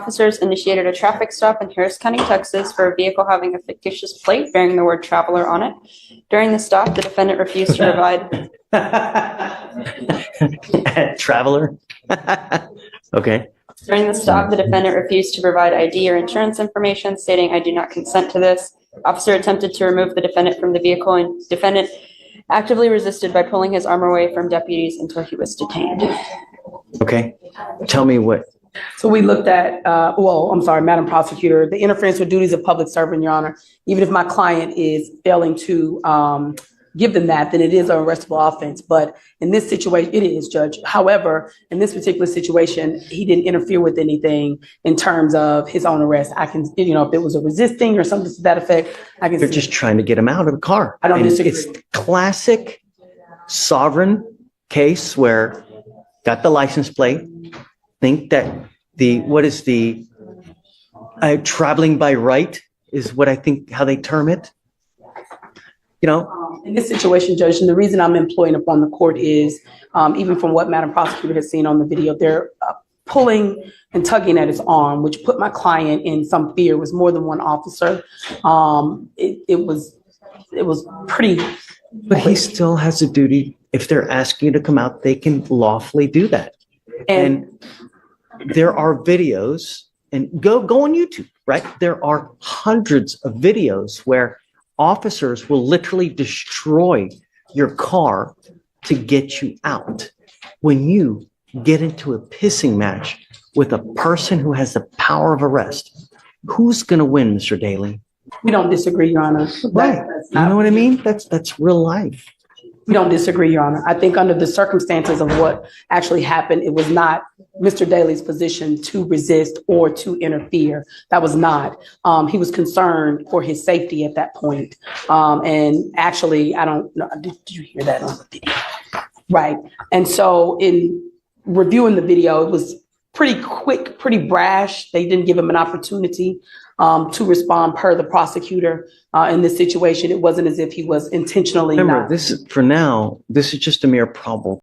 officers initiated a traffic stop in Harris County, Texas for a vehicle having a fictitious plate bearing the word traveler on it. During the stop, the defendant refused to provide. Traveler. Okay. During the stop, the defendant refused to provide ID or insurance information, stating, "I do not consent to this." Officer attempted to remove the defendant from the vehicle, and defendant actively resisted by pulling his arm away from deputies until he was detained. Okay. Tell me what. So we looked at, I'm sorry, Madam Prosecutor, the interference with duties of public servant, Your Honor. Even if my client is failing to give them that, then it is an arrestable offense. But in this situation, it is, Judge. However, in this particular situation, he didn't interfere with anything in terms of his own arrest. I can, if it was a resisting or something to that effect, I can. They're just trying to get him out of the car. I don't disagree. It's classic sovereign case where got the license plate, think that traveling by right is what I think how they term it. In this situation, Judge, and the reason I'm employing upon the court is, even from what Madam Prosecutor has seen on the video, they're pulling and tugging at his arm, which put my client in some fear. It was more than one officer. It was pretty. But he still has a duty. If they're asking you to come out, they can lawfully do that. And there are videos, and go on YouTube, right? There are hundreds of videos where officers will literally destroy your car to get you out. When you get into a pissing match with a person who has the power of arrest, who's going to win, Mr. Daly? We don't disagree, Your Honor. Right. You know what I mean? That's real life. We don't disagree, Your Honor. I think under the circumstances of what actually happened, it was not Mr. Daly's position to resist or to interfere. That was not. He was concerned for his safety at that point. And actually, I don't know. Did you hear that on the video? Right. And so in reviewing the video, it was pretty quick, pretty brash. They didn't give him an opportunity to respond per the prosecutor in this situation. It wasn't as if he was intentionally Remember, not. this is just a mere probable